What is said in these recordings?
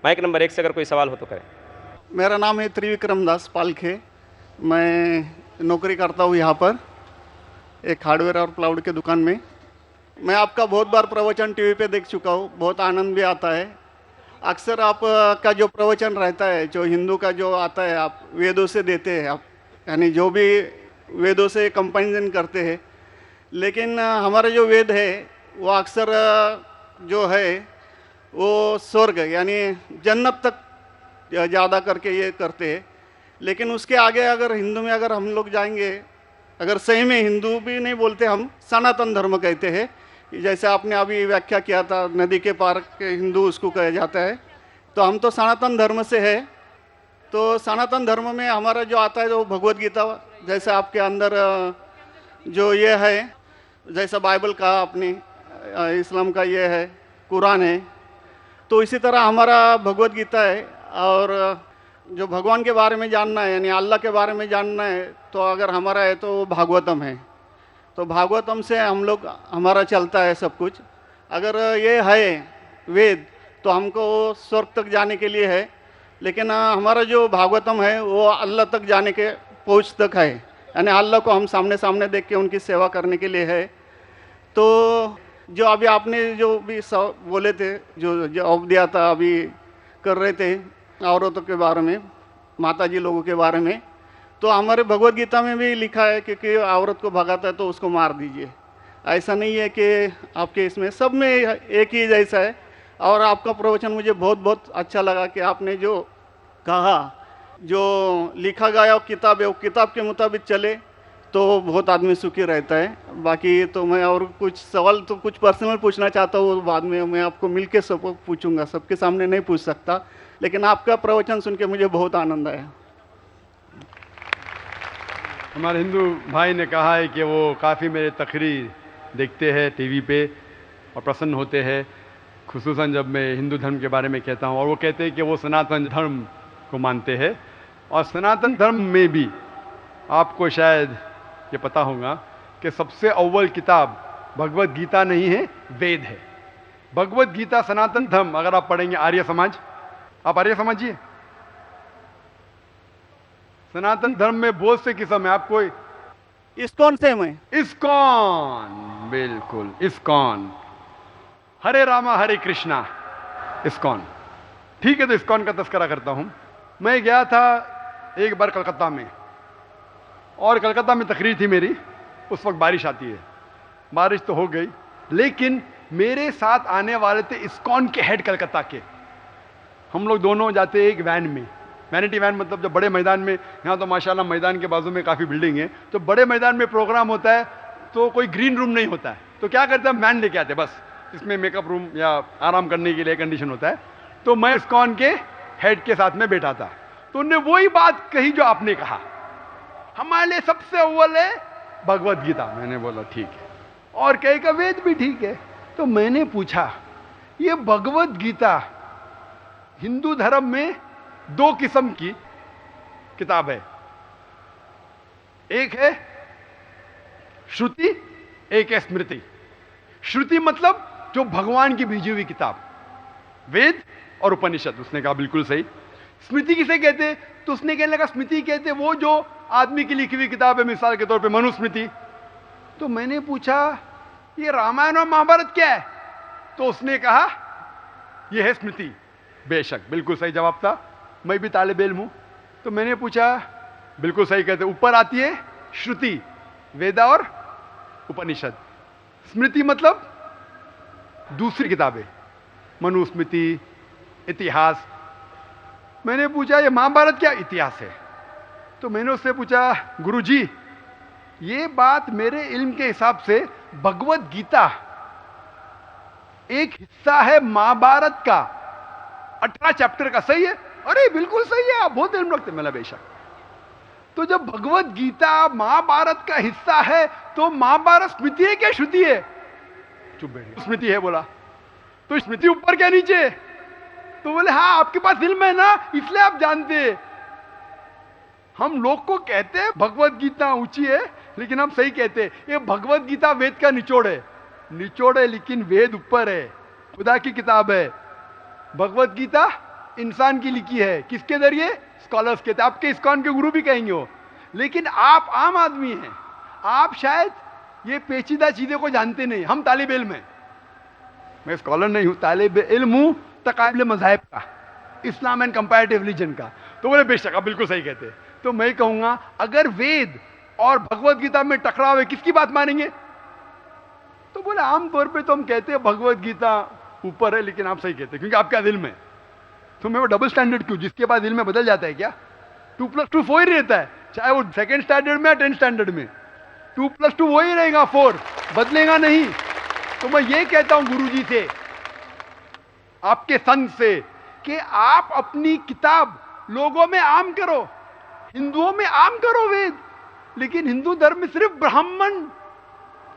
Mic number 1 से अगर कोई सवाल हो तो करें। मेरा नाम है त्रिविक्रम दास पालखे। मैं नौकरी करता हूँ यहाँ पर एक हार्डवेयर और प्लाउड के दुकान में। मैं आपका बहुत बार प्रवचन टीवी पे देख चुका हूँ, बहुत आनंद भी आता है। अक्सर आप का जो प्रवचन रहता है, जो हिंदू का जो आता है, आप वेदों से देते हैं, आप यानी जो भी वेदों से कंपेरिजन करते हैं। लेकिन हमारा जो वेद है वो अक्सर जो है वो स्वर्ग यानी जन्नत तक ज़्यादा करके ये करते हैं। लेकिन उसके आगे अगर हिंदू में अगर हम लोग जाएंगे, अगर सही में हिंदू भी नहीं बोलते, हम सनातन धर्म कहते हैं। जैसे आपने अभी व्याख्या किया था, नदी के पार के हिंदू उसको कहा जाता है। तो हम तो सनातन धर्म से है। तो सनातन धर्म में हमारा जो आता है वो भगवत गीता, जैसे आपके अंदर जो ये है, जैसा बाइबल का आपने, इस्लाम का ये है, कुरान है, तो इसी तरह हमारा भगवत गीता है। और जो भगवान के बारे में जानना है यानी अल्लाह के बारे में जानना है तो अगर हमारा है तो वो भागवतम है। तो भागवतम से हम लोग हमारा चलता है सब कुछ। अगर ये है वेद तो हमको स्वर्ग तक जाने के लिए है। लेकिन हमारा जो भागवतम है वो अल्लाह तक जाने के पहुँच तक है, यानी अल्लाह को हम सामने सामने देख के उनकी सेवा करने के लिए है। तो जो अभी आपने जो भी बोले थे, जो जवाब दिया था, अभी कर रहे थे औरतों के बारे में, माताजी लोगों के बारे में, तो हमारे भगवत गीता में भी लिखा है कि औरत को भगाता है तो उसको मार दीजिए। ऐसा नहीं है कि आपके इसमें सब में एक ही जैसा है। और आपका प्रवचन मुझे बहुत बहुत अच्छा लगा कि आपने जो कहा, जो लिखा गया किताब है वो किताब के मुताबिक चले तो बहुत आदमी सुखी रहता है। बाकी तो मैं और कुछ सवाल तो कुछ पर्सनल पूछना चाहता हूँ, बाद में मैं आपको मिल के सब पूछूंगा, सबके सामने नहीं पूछ सकता। लेकिन आपका प्रवचन सुन के मुझे बहुत आनंद आया। हमारे हिंदू भाई ने कहा है कि वो काफ़ी मेरे तकरीर देखते हैं टीवी पे और प्रसन्न होते हैं, खुसूसन जब मैं हिंदू धर्म के बारे में कहता हूँ। और वो कहते हैं कि वो सनातन धर्म को मानते हैं। और सनातन धर्म में भी आपको शायद ये पता होगा कि सबसे अव्वल किताब भगवत गीता नहीं है, वेद है। भगवत गीता सनातन धर्म, अगर आप पढ़ेंगे आर्य समाज, आप आर्य समझिए, सनातन धर्म में बहुत से किस्म है। आपको इस्कॉन से मैं इस्कॉन, बिल्कुल इस्कॉन, हरे रामा हरे कृष्णा, इस्कॉन, ठीक है। तो इस्कॉन का तस्करा करता हूं। मैं गया था एक बार कलकत्ता में, और कलकत्ता में तकरीर थी मेरी। उस वक्त बारिश आती है, बारिश तो हो गई, लेकिन मेरे साथ आने वाले थे इस्कॉन के हेड कलकत्ता के। हम लोग दोनों जाते एक वैन में, वैनिटी वैन, मतलब जब बड़े मैदान में, यहाँ तो माशाल्लाह मैदान के बाजू में काफ़ी बिल्डिंग है, तो बड़े मैदान में प्रोग्राम होता है तो कोई ग्रीन रूम नहीं होता है, तो क्या करते हैं, वैन लेके आते, बस इसमें मेकअप रूम या आराम करने के लिए कंडीशन होता है। तो मैं इस्कॉन के हेड के साथ में बैठा था, तो उन्होंने वही बात कही जो आपने कहा, हमारे लिए सबसे अव्वल है भगवत गीता। मैंने बोला ठीक है, और कहीं का वेद भी ठीक है। तो मैंने पूछा, ये भगवत गीता हिंदू धर्म में दो किस्म की किताब है, एक है श्रुति, एक है स्मृति। श्रुति मतलब जो भगवान की भेजी हुई किताब, वेद और उपनिषद। उसने कहा बिल्कुल सही। स्मृति किसे कहते, तो उसने कहने लगा स्मृति कहते वो जो आदमी की लिखी हुई किताब है, मिसाल के तौर पे मनुस्मृति। तो मैंने पूछा ये रामायण और महाभारत क्या है, तो उसने कहा यह है स्मृति। बेशक बिल्कुल सही जवाब था, मैं भी तालिब इल्म हूं। तो मैंने पूछा, बिल्कुल सही कहते, ऊपर आती है श्रुति, वेदा और उपनिषद। स्मृति मतलब दूसरी किताबें, मनुस्मृति, इतिहास। मैंने पूछा ये महाभारत क्या इतिहास है, तो मैंने उससे पूछा गुरुजी ये बात मेरे इल्म के हिसाब से भगवत गीता एक हिस्सा है महाभारत का, 18 चैप्टर का, सही है? अरे बिल्कुल सही है, आप बहुत इल्म रखते। मैंने बेशक। तो जब भगवत गीता महाभारत का हिस्सा है तो महाभारत स्मृति है क्या श्रुति है? चुप बैठ, स्मृति है बोला। तो स्मृति ऊपर क्या नीचे? तो बोले हाँ आपके पास इल्म है ना, इसलिए आप जानते हैं। हम लोग को कहते हैं भगवत गीता ऊंची है, लेकिन हम सही कहते हैं ये भगवत गीता वेद का निचोड़ है। निचोड़ है लेकिन वेद ऊपर है, खुदा की किताब है। भगवत गीता इंसान की लिखी है, किसके जरिए? स्कॉलर्स के। आपके इस्कॉन के गुरु भी कहेंगे वो। लेकिन आप आम आदमी हैं, आप शायद ये पेचीदा चीज़ों को जानते नहीं। हम तालिब इल्म हैं, मैं स्कॉलर नहीं हूँ, तालिब इल्म हूँ तकाबले मज़ाहिब का, इस्लाम एंड कंपैरेटिव रिलीजन का। तो बोले बेशक आप बिल्कुल सही कहते हैं। तो मैं कहूँगा अगर वेद और भगवत गीता में टकराव है, किसकी बात मानेंगे? तो बोले आमतौर पे तो हम कहते हैं भगवत गीता ऊपर है, लेकिन आप सही कहते हैं क्योंकि आपका दिल में। तो मैं वो डबल स्टैंडर्ड क्यों? जिसके बाद दिल में बदल जाता है क्या? 2+2 4 ही रहता है, चाहे वो सेकंड स्टैंडर्ड में या 10th स्टैंडर्ड में। 2+2 वही रहेगा, 4 बदलेगा नहीं। तो मैं ये कहता हूं गुरुजी से, आपके संत से, कि आप अपनी किताब लोगों में आम करो, हिंदुओं में आम करो वेद। लेकिन हिंदू धर्म में सिर्फ ब्राह्मण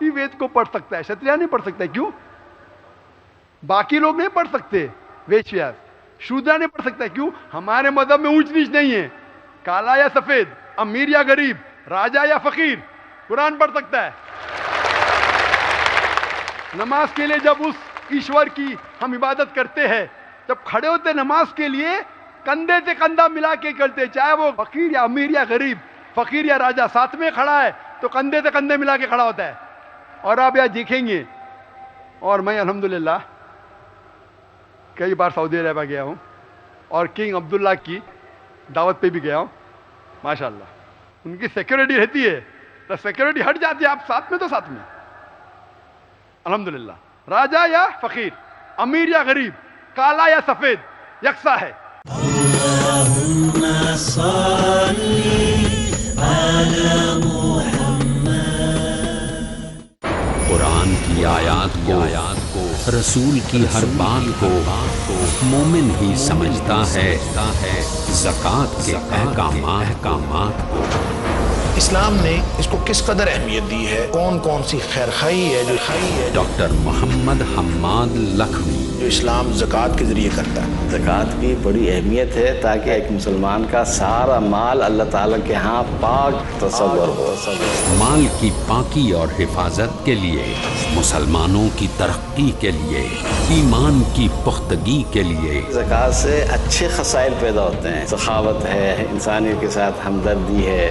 ही वेद को पढ़ सकता है, क्षत्रिय नहीं पढ़ सकता है। क्यों? बाकी लोग नहीं पढ़ सकते, वेद व्यास शूद्र नहीं पढ़ सकता है। क्यों? हमारे मजहब में ऊंच नीच नहीं है, काला या सफेद, अमीर या गरीब, राजा या फकीर, कुरान पढ़ सकता है। नमाज के लिए जब उस ईश्वर की हम इबादत करते हैं, जब खड़े होते नमाज के लिए कंधे से कंधा मिला के करते, चाहे वो फकीर या अमीर या गरीब, फकीर या राजा साथ में खड़ा है तो कंधे से कंधे मिला के खड़ा होता है। और आप यहाँ देखेंगे, और मैं अल्हम्दुलिल्लाह कई बार सऊदी अरब गया हूँ और किंग अब्दुल्ला की दावत पे भी गया हूँ, माशाल्लाह उनकी सिक्योरिटी रहती है, तो सिक्योरिटी हट जाती है, आप साथ में तो साथ में अल्हम्दुलिल्लाह। राजा या फकीर, अमीर या गरीब, काला या सफेद, यकसा है। कुरान की आयात को रसूल की हर बात को मोमिन ही समझता है ज़कात के अहकामात को। इस्लाम ने इसको किस कदर अहमियत दी है, कौन कौन सी खैरखाई है जो खाई है। डॉक्टर मोहम्मद हम्माद लखवी, जो इस्लाम ज़कात के जरिए करता है। ज़कात की बड़ी अहमियत है ताकि एक मुसलमान का सारा माल अल्लाह ताला के यहाँ पाक तसव्वुर हो। माल की पाकी और हिफाजत के लिए, मुसलमानों की तरक्की के लिए, ईमान की पुख्तगी के लिए। ज़कात से अच्छे खसाइल पैदा होते हैं, सखावत है, इंसानियत के साथ हमदर्दी है।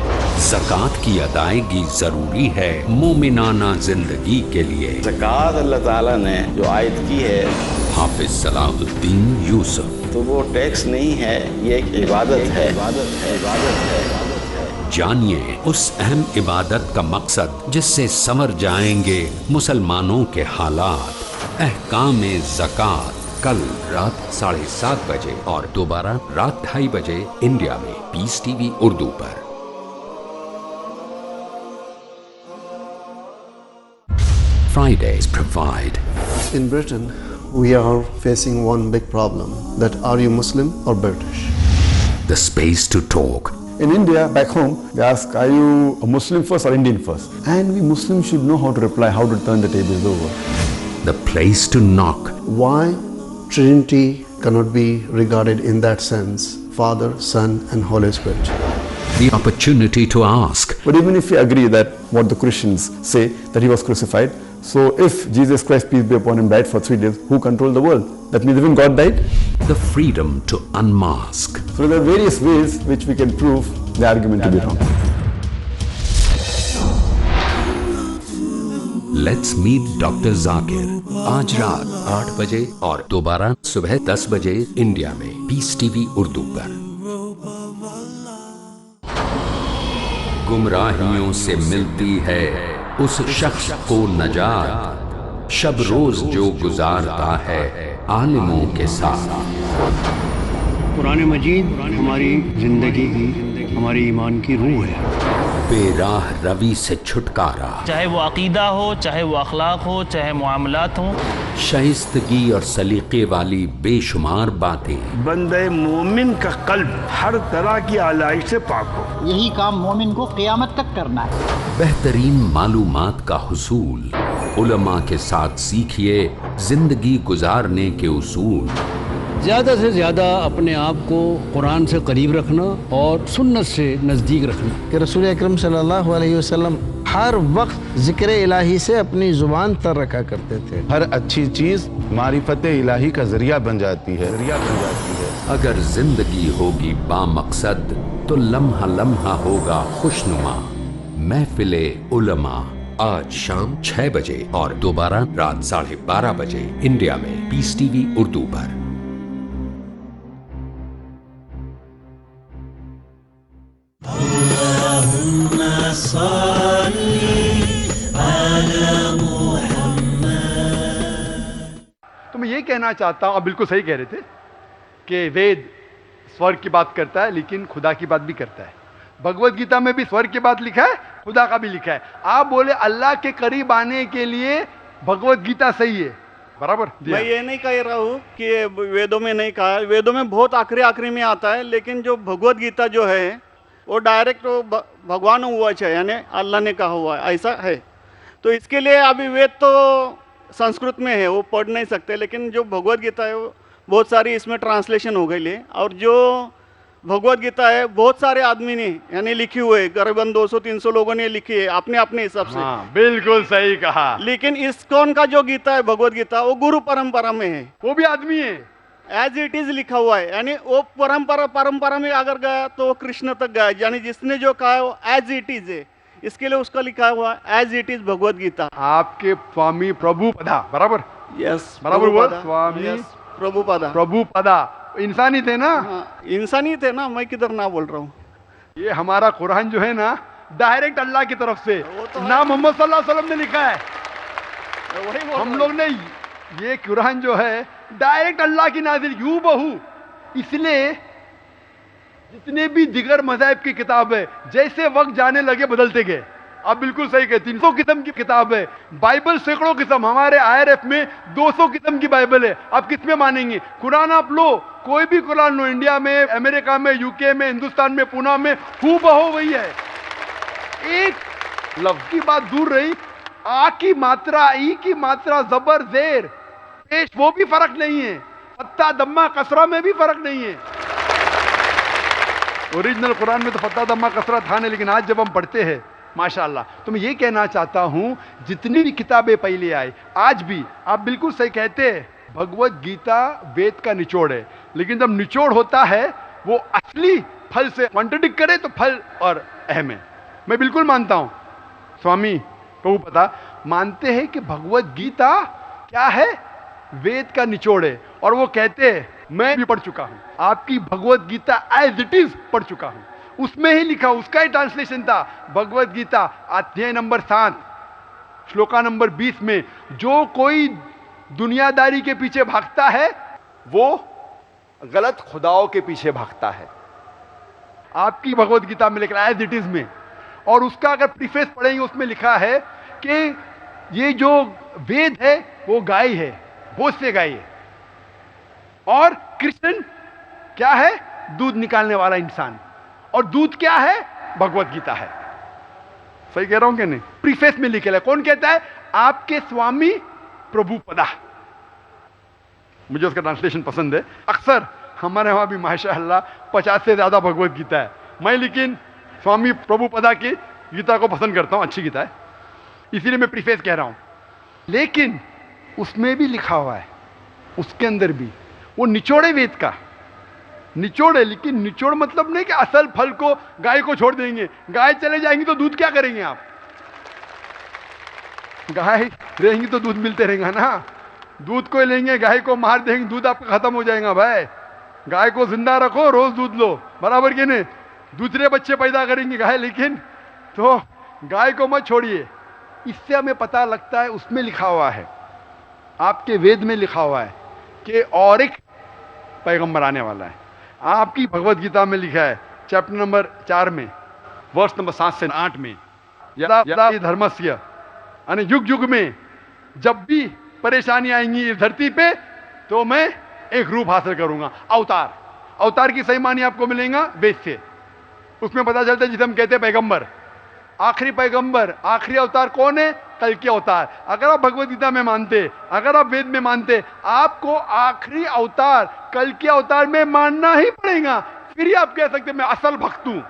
ज़कात की अदायगी जरूरी है मोमिनाना जिंदगी के लिए। ज़कात अल्लाह ताला ने जो आयत की है, हाफिज सलाहुद्दीन यूसुफ, तो वो टैक्स नहीं है, ये एक इबादत है। जानिए उस अहम इबादत का मकसद जिससे संवर जाएंगे मुसलमानों के हालात। अहकामे ज़कात, कल रात 7:30 बजे और दोबारा रात 2:30 बजे इंडिया में पीस टीवी उर्दू पर। Fridays provide. In Britain, we are facing one big problem, that are you Muslim or British? The space to talk. In India, back home, they ask, are you a Muslim first or Indian first? And we Muslims should know how to reply, how to turn the tables over. The place to knock. Why Trinity cannot be regarded in that sense, Father, Son and Holy Spirit? The opportunity to ask. But even if we agree that what the Christians say, that he was crucified, so if Jesus Christ, peace be upon him, died for 3 days, who controlled the world? That means even God died? The freedom to unmask. So there are various ways which we can prove the argument to be wrong. Let's meet Dr. Zakir. आज रात 8 बजे और दोबारा सुबह 10 बजे India में piece TV Urdu पर। गुमराहियों से मिलती है उस शख्स को नजात, शब रोज जो गुजारता है आलिमों के साथ। कुरान मजीद हमारी जिंदगी की, हमारी ईमान की रूह है। बेराह रवि से छुटकारा, चाहे वो अकीदा हो, चाहे वो अखलाक हो, चाहे मुआमलात हो। शाइस्तगी और सलीके वाली बेशुमार बातें। बंदे मोमिन का कल्ब हर तरह की आलाइश से पाक हो, यही काम मोमिन को क़यामत तक करना है। बेहतरीन मालूमात का हुसूल, उलमा के साथ सीखिए जिंदगी गुजारने के उसूल। ज़्यादा से ज़्यादा अपने आप को कुरान से करीब रखना और सुन्नत से नज़दीक रखना। कि रसूल अकरम सल्लल्लाहु अलैहि वसल्लम हर वक्त ज़िक्र इलाही से अपनी ज़ुबान तर रखा करते थे। हर अच्छी चीज़ मारिफत इलाही का ज़रिया बन जाती है। अगर जिंदगी होगी बामकसद तो लम्हा लम्हा होगा खुशनुमा। महफिले उलमा आज शाम 6 बजे और दोबारा रात 12:30 बजे इंडिया में पीस टीवी उर्दू पर। तो मैं ये कहना चाहता हूं, आप बिल्कुल सही कह रहे थे कि वेद स्वर्ग की बात करता है लेकिन खुदा की बात भी करता है। भगवत गीता में भी स्वर्ग की बात लिखा है, खुदा का भी लिखा है। आप बोले अल्लाह के करीब आने के लिए भगवत गीता सही है, बराबर। मैं ये नहीं कह रहा हूँ कि ये वेदों में नहीं कहा, वेदों में बहुत आखिरी में आता है, लेकिन जो भगवत गीता जो है वो डायरेक्ट भगवान हुआ है, यानी अल्लाह ने कहा हुआ है, ऐसा है। तो इसके लिए अभी वेद तो संस्कृत में है, वो पढ़ नहीं सकते, लेकिन जो भगवत गीता है वो बहुत सारी इसमें ट्रांसलेशन हो गई है। और जो भगवत गीता है बहुत सारे आदमी ने यानी लिखी हुई है, करीबन 200-300 लोगों ने लिखी है अपने अपने हिसाब से। हाँ, बिल्कुल सही कहा। लेकिन इस्कॉन का जो गीता है भगवत गीता वो गुरु परंपरा में है, वो भी आदमी है, एज इट इज लिखा हुआ है। यानी वो परंपरा में अगर गया तो वो कृष्ण तक गया, यानी जिसने जो कहा है वो एज इट इज है, इसके लिए उसका लिखा हुआ as it is Bhagavad Gita. आपके स्वामी प्रभुपदा, बराबर? यस, बराबर हुआ। स्वामी प्रभुपदा इंसानी थे ना? हाँ, इंसानी थे ना, मैं किधर ना बोल रहा हूँ। ये हमारा कुरान जो है ना डायरेक्ट अल्लाह की तरफ से ना मोहम्मद सल्लल्लाहु अलैहि वसल्लम ने लिखा है, वही हम लोग ने ये कुरान जो है डायरेक्ट अल्लाह की नाज़िल हूबहू। इसलिए जितने भी दिगर मज़ाहिब की किताब है जैसे वक्त जाने लगे बदलते गए। आप बिल्कुल सही कहते, 300 किस्म की किताब है, बाइबल सैकड़ों किस्म, हमारे IRF में 200 किस्म की बाइबल है। आप किस में मानेंगे? कुरान आप लो, कोई भी कुरान लो, इंडिया में, अमेरिका में, यूके में, हिंदुस्तान में, पुणे में, हूबहू वही है। एक लफ्ज की बात दूर रही, आ की मात्रा, ई की मात्रा, जबर जेर पेश, वो भी फर्क नहीं है, फत्ता दम्मा कसरा में भी फर्क नहीं है। ओरिजिनल कुरान में तो फत्ता दम्मा कसरा था नहीं, लेकिन आज जब हम पढ़ते हैं माशाअल्लाह। तो मैं ये कहना चाहता हूं जितनी भी किताबें पहले आई, आज भी आप बिल्कुल सही कहते हैं, भगवत गीता वेद का निचोड़ है, लेकिन जब निचोड़ होता है वो असली फल से कॉन्ट्रडिक्ट करे तो फल और अहम है। मैं बिल्कुल मानता हूं, स्वामी प्रभुपदा मानते हैं कि भगवत गीता क्या है, वेद का निचोड़ है। और वो कहते हैं, मैं भी पढ़ चुका हूं आपकी Bhagavad Gita as it is पढ़ चुका हूं, उसमें ही लिखा, उसका ही ट्रांसलेशन था। भगवत गीता अध्याय नंबर 7 श्लोका नंबर 20 में, जो कोई दुनियादारी के पीछे भागता है वो गलत खुदाओं के पीछे भागता है। आपकी भगवत गीता में लिखा एज इट इज में, और उसका अगर प्रीफेस पढ़ेंगे उसमें लिखा है कि ये जो वेद है वो गाय है, भोज से गाय है, और कृष्ण क्या है, दूध निकालने वाला इंसान, और दूध क्या है, भगवत गीता है। सही कह रहा हूं कि नहीं? प्रीफेस में लिखे है, कौन कहता है? आपके स्वामी प्रभुपदा। मुझे उसका ट्रांसलेशन पसंद है। अक्सर हमारे वहां भी माशाअल्लाह 50 से ज्यादा भगवत गीता है, मैं लेकिन स्वामी प्रभुपदा की गीता को पसंद करता हूं, अच्छी गीता है, इसीलिए मैं प्रीफेस कह रहा हूं। लेकिन उसमें भी लिखा हुआ है, उसके अंदर भी वो निचोड़े वेद का निचोड़ है, लेकिन निचोड़ मतलब नहीं कि असल फल को गाय को छोड़ देंगे, गाय चले जाएंगी तो दूध क्या करेंगे आप? गाय रहेंगी तो दूध मिलते रहेगा ना, दूध को लेंगे, गाय को मार देंगे, दूध आपका खत्म हो जाएगा। भाई गाय को जिंदा रखो, रोज दूध लो, बराबर कि नहीं? दूसरे बच्चे पैदा करेंगे गाय, लेकिन तो गाय को मत छोड़िए। इससे हमें पता लगता है, उसमें लिखा हुआ है, आपके वेद में लिखा हुआ है कि और एक पैगंबर आने वाला है। आपकी भगवत गीता में लिखा है चैप्टर नंबर 4 में वर्ष नंबर 7 से 8 में, यदा धर्मस्य, यानी युग युग में जब भी परेशानी आएंगी इस धरती पे तो मैं एक रूप हासिल करूंगा, अवतार। अवतार की सही मानी आपको मिलेगा वेद से, उसमें पता चलता है जिसे हम कहते हैं पैगंबर। आखिरी पैगंबर, आखिरी अवतार कौन है? कल के अवतार। अगर आप भगवत गीता में मानते, अगर आप वेद में मानते, आपको आखिरी अवतार कल के अवतार में मानना ही पड़ेगा, फिर ही आप कह सकते मैं असल भक्त हूं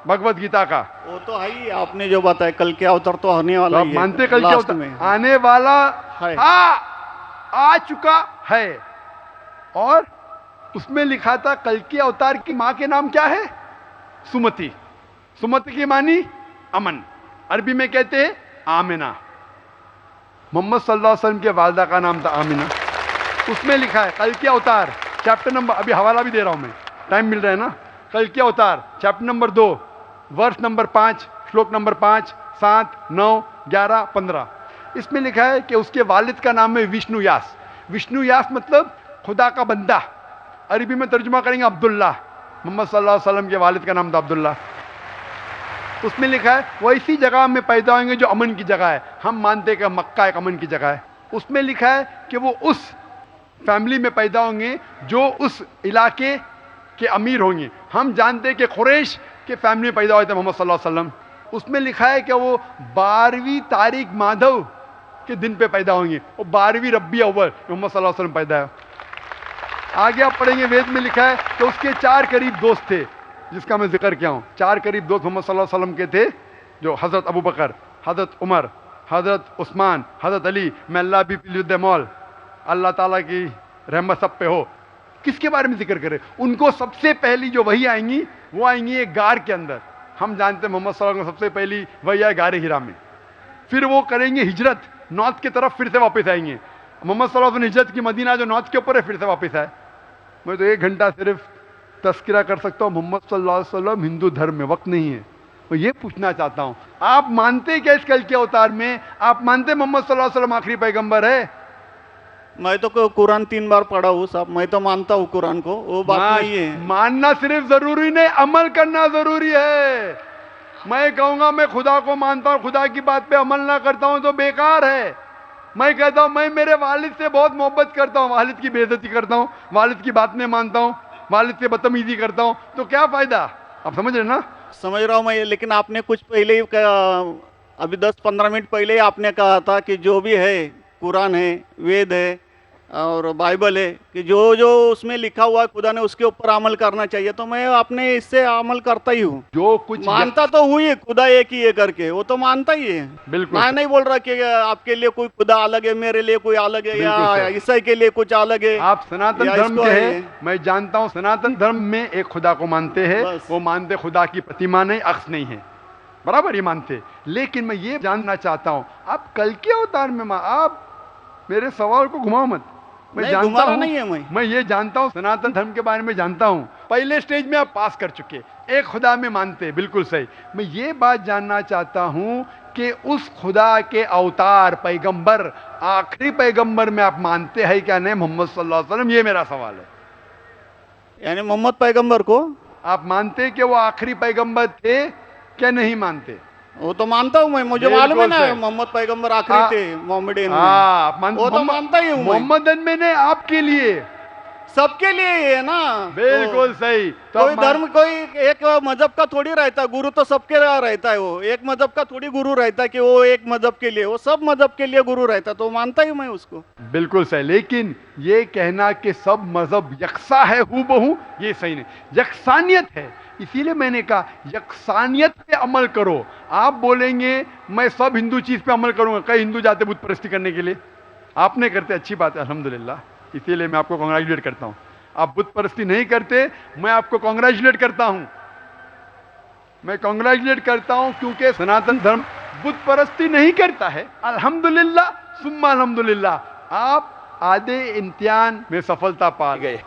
भगवत गीता का। वो तो है ही, आपने जो बताया कल के अवतार तो आने वाला तो ही है, मानते कल के अवतार में आने वाला है, आ चुका है, और उसमें लिखा था कल्कि अवतार की माँ के नाम क्या है? सुमति। सुमति की मानी अमन, अरबी में कहते हैं आमिना। मोहम्मद सल्लल्लाहु अलैहि वसल्लम के वालदा का नाम था आमिना। उसमें लिखा है कल्कि अवतार, चैप्टर नंबर, अभी हवाला भी दे रहा हूं मैं, टाइम मिल रहा है ना। कल्कि अवतार चैप्टर नंबर 2 वर्ष नंबर 5 श्लोक नंबर 5, 7, 9, 11, 15। इसमें लिखा है कि उसके वालिद का नाम है विष्णु यास। विष्णु यास मतलब खुदा का बंदा, अरबी में तर्जुमा करेंगे अब्दुल्ला। मोहम्मद सल्लल्लाहु अलैहि वसल्लम के वालिद का नाम था अब्दुल्ला। उसमें लिखा है वो इसी जगह में पैदा होंगे जो अमन की जगह है। हम मानते हैं कि मक्का एक अमन की जगह है। उसमें लिखा है कि वो उस फैमिली में पैदा होंगे जो उस इलाके के अमीर होंगे। हम जानते हैं कि कुरैश के फैमिली में पैदा हुए थे मोहम्मद सल्लल्लाहु अलैहि वसल्लम। उसमें लिखा है कि वो 12वीं तारीख माधव के दिन पे पैदा होंगे। वो 12वीं रब्बी अव्वल मोहम्मद सल्लल्लाहु अलैहि वसल्लम पैदा है। आगे आप पढ़ेंगे, वेद में लिखा है कि उसके 4 करीब दोस्त थे, जिसका मैं जिक्र किया हूँ। 4 करीब दोस्त मोहम्मद सल्लल्लाहु अलैहि वसल्लम के थे, जो हज़रत अबू बकर, हज़रत उमर, हज़रत उस्मान, हज़रत अली। मैं अल्लाह भी मौल, अल्लाह ताला की रहमत सब पे हो। किसके बारे में जिक्र करें? उनको सबसे पहली जो वही आएंगी वो आएंगी एक गार के अंदर। हम जानते हैं मोहम्मद सल्लल्लाहु अलैहि वसल्लम सबसे पहली वही आए गारे हिरा में। फिर वो करेंगे हिजरत, नॉर्थ की तरफ फिर से वापस आएंगे। मोहम्मद सल्लल्लाहु अलैहि वसल्लम हिजरत की मदीना जो नॉर्थ के ऊपर है, फिर से वापस आए। मैं तो 1 घंटा सिर्फ तस्करा कर सकता हूँ। मोहम्मद सल्लल्लाहु अलैहि वसल्लम हिंदू धर्म में वक्त नहीं है। मैं ये पूछना चाहता हूँ, आप मानते क्या इस कल के अवतार में? आप मानते मोहम्मद सल्लल्लाहु अलैहि वसल्लम आखिरी पैगंबर है? मैं तो कुरान 3 बार पढ़ा हूँ साहब, मैं तो मानता हूँ कुरान को, वो बात नहीं है। मानना सिर्फ जरूरी नहीं, अमल करना जरूरी है। मैं कहूंगा मैं खुदा को मानता हूँ, खुदा की बात पे अमल ना करता हूँ तो बेकार है। मैं कहता हूँ मैं मेरे वालिद से बहुत मोहब्बत करता हूँ, वालिद की बेइज्जती करता हूँ, वालिद की बात नहीं मानता हूँ, वालिद से बदतमीजी करता हूँ, तो क्या फायदा? आप समझ रहे ना? समझ रहा हूँ मैं, लेकिन आपने कुछ पहले ही अभी 10-15 मिनट पहले ही आपने कहा था कि जो भी है कुरान है, वेद है और बाइबल है, कि जो जो उसमें लिखा हुआ है खुदा ने उसके ऊपर अमल करना चाहिए। तो मैं अपने इससे अमल करता ही हूँ। जो कुछ मानता तो हुई है खुदा एक ही है करके, वो तो मानता ही है। बिल्कुल। मैं नहीं बोल रहा कि आपके लिए कोई खुदा अलग है, मेरे लिए कोई अलग है, या ईसाई के लिए कुछ अलग है। आप सनातन धर्म के हैं, मैं जानता हूँ सनातन धर्म में एक खुदा को मानते हैं। वो मानते खुदा की प्रतिमा नहीं, अक्स नहीं है, बराबर ये मानते। लेकिन मैं ये जानना चाहता हूँ, आप कल के अवतार में आप मेरे सवाल को घुमाओ मत। मैं जानता हूँ, नहीं है मैं ये जानता हूँ, सनातन धर्म के बारे में जानता हूँ। पहले स्टेज में आप पास कर चुके, एक खुदा में मानते, बिल्कुल सही। मैं ये बात जानना चाहता हूँ कि उस खुदा के अवतार पैगंबर, आखिरी पैगंबर में आप मानते हैं क्या नहीं? मोहम्मद सल्लल्लाहु अलैहि वसल्लम, ये मेरा सवाल है। यानी मोहम्मद पैगंबर को आप मानते कि वो आखिरी पैगंबर थे क्या नहीं मानते? वो तो मानता हूँ मैं, मुझे मालूम है ना मोहम्मद पैगंबर आखिरी थे मोहम्मदन में। वो तो मानता ही हूँ। मोहम्मदन में ने आपके लिए, सबके लिए है ना। बिल्कुल सही। तो कोई धर्म, कोई एक मजहब का थोड़ी रहता है गुरु, तो सबके रहता है। वो एक मजहब का थोड़ी गुरु रहता है कि वो एक मजहब के लिए, वो सब मजहब के लिए गुरु रहता है। तो मानता ही मैं उसको। बिल्कुल सही। लेकिन ये कहना कि सब मजहब यकसा है हूबहू, ये सही नहीं। यकसानियत है, इसीलिए मैंने कहा यकसानियत पे अमल करो। आप बोलेंगे मैं सब हिंदू चीज पे अमल करूंगा, कई हिंदू जाते बुत परस्ती करने के लिए, आपने करते, अच्छी बात है अल्हम्दुलिल्लाह, इसीलिए मैं आपको कांग्रेचुलेट करता हूं। आप बुत परस्ती नहीं करते, मैं आपको कांग्रेचुलेट करता हूं। मैं कांग्रेचुलेट करता हूं क्योंकि सनातन धर्म बुत परस्ती नहीं करता है। अल्हम्दुलिल्लाह सुम्मा अल्हम्दुलिल्लाह, आप आधे इम्तिहान में सफलता पा गए।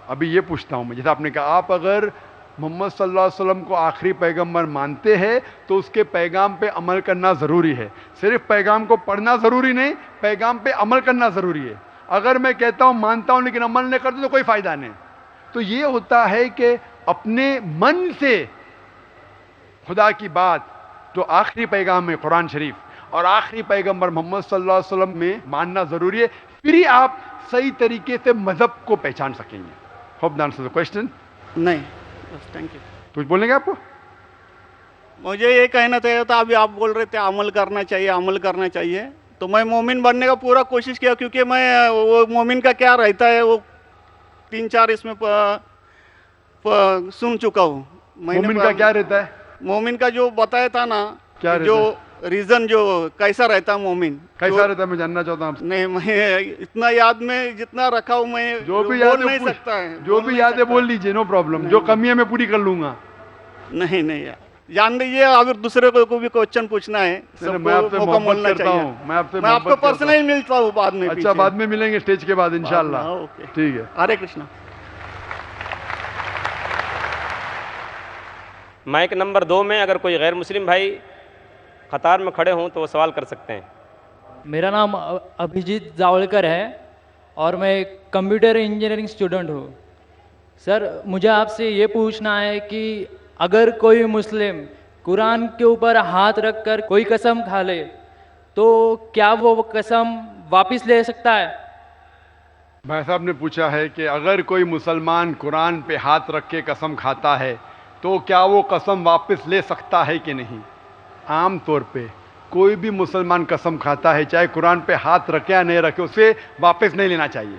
अभी ये पूछता हूं मैं, जैसे आपने कहा, आप अगर मोहम्मद सल्लल्लाहु अलैहि वसल्लम को आखिरी पैगंबर मानते हैं तो उसके पैगाम पे अमल करना ज़रूरी है। सिर्फ पैगाम को पढ़ना ज़रूरी नहीं, पैगाम पे अमल करना ज़रूरी है। अगर मैं कहता हूँ मानता हूँ लेकिन अमल नहीं करता तो कोई फ़ायदा नहीं। तो ये होता है कि अपने मन से खुदा की बात, जो आखिरी पैगाम है कुरान शरीफ, और आखिरी पैगंबर मोहम्मद सल्लल्लाहु अलैहि वसल्लम में मानना ज़रूरी है। फिर ही आप सही तरीके से मज़हब को पहचान सकेंगे। Hope the answer the question. नहीं, थैंक यू। कुछ बोलने का आपको? मुझे ये कहना चाहिए था, अभी आप बोल रहे थे अमल करना चाहिए, अमल करना चाहिए, तो मैं मोमिन बनने का पूरा कोशिश किया, क्योंकि मैं वो मोमिन का क्या रहता है वो 3-4 इसमें सुन चुका हूँ। मोमिन का क्या रहता है? मोमिन का जो बताया था ना, क्या जो रीजन जो कैसा रहता मोमिन, कैसा रहता है मैं जानना चाहता हूँ आपसे। नहीं मैं इतना याद में जितना रखा हूँ मैं जो भी बोल याद नहीं है सकता है, जो भी याद है बोल लीजिए, नो प्रॉब्लम। जो कमी है मैं पूरी कर लूंगा। नहीं नहीं यार, जान दीजिए, अगर दूसरे को भी क्वेश्चन पूछना है मैं आपसे मौका मोहब्बत मिलना करता चाहिए। हूँ, मैं आपसे मैं आपको पर्सनली मिलता हूँ बाद में। अच्छा, बाद में मिलेंगे स्टेज के बाद इंशाल्लाह। ओके, ठीक है। हरे कृष्णा। माइक नंबर 2 में अगर कोई गैर मुस्लिम भाई कतार में खड़े हों तो वो सवाल कर सकते हैं। मेरा नाम अभिजीत जावलकर है और मैं कंप्यूटर इंजीनियरिंग स्टूडेंट हूँ। सर, मुझे आपसे ये पूछना है कि अगर कोई मुस्लिम कुरान के ऊपर हाथ रखकर कोई कसम खा ले तो क्या वो कसम वापस ले सकता है? भाई साहब ने पूछा है कि अगर कोई मुसलमान कुरान पे हाथ रख के कसम खाता है तो क्या वो कसम वापस ले सकता है कि नहीं। आम तौर पे कोई भी मुसलमान कसम खाता है, चाहे कुरान पे हाथ रखे या नहीं रखे, उसे वापस नहीं लेना चाहिए।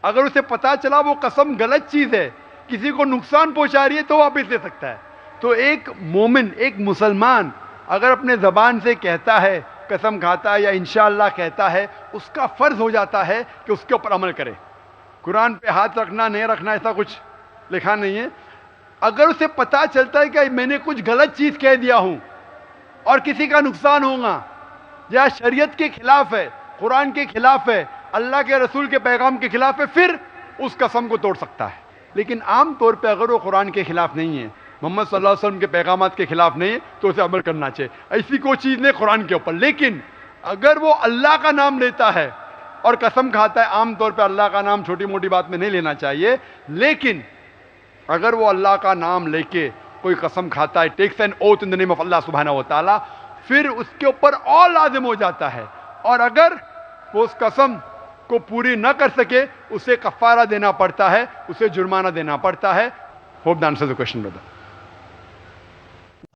अगर उसे पता चला वो कसम गलत चीज़ है, किसी को नुकसान पहुंचा रही है, तो वापस ले सकता है। तो एक मोमिन, एक मुसलमान अगर अपने ज़बान से कहता है, कसम खाता है या इंशाअल्लाह कहता है, उसका फ़र्ज़ हो जाता है कि उसके ऊपर अमल करे। कुरान पे हाथ रखना नहीं रखना ऐसा कुछ लिखा नहीं है। अगर उसे पता चलता है कि मैंने कुछ गलत चीज़ कह दिया हूँ और किसी का नुकसान होगा या शरीयत के खिलाफ है, कुरान के खिलाफ है, अल्लाह के रसूल के पैगाम के खिलाफ है, फिर उस कसम को तोड़ सकता है। लेकिन आम तौर पे अगर वो कुरान के खिलाफ नहीं है, मोहम्मद सल्लल्लाहु अलैहि वसल्लम के पैगामात के खिलाफ नहीं है, तो उसे अमल करना चाहिए। ऐसी कोई चीज़ नहीं कुरान के ऊपर। लेकिन अगर वो अल्लाह का नाम लेता है और कसम खाता है, आम तौर पे अल्लाह का नाम छोटी मोटी बात में नहीं लेना चाहिए, लेकिन अगर वो अल्लाह का नाम लेके कोई कसम खाता है, takes an oath in the name of Allah सुब्हानहू व तआला, फिर उसके ऊपर और लाजिम हो जाता है। और अगर वो उस कसम को पूरी न कर सके, उसे कफारा देना पड़ता है, उसे जुर्माना देना पड़ता है। Hope the answer the question brother.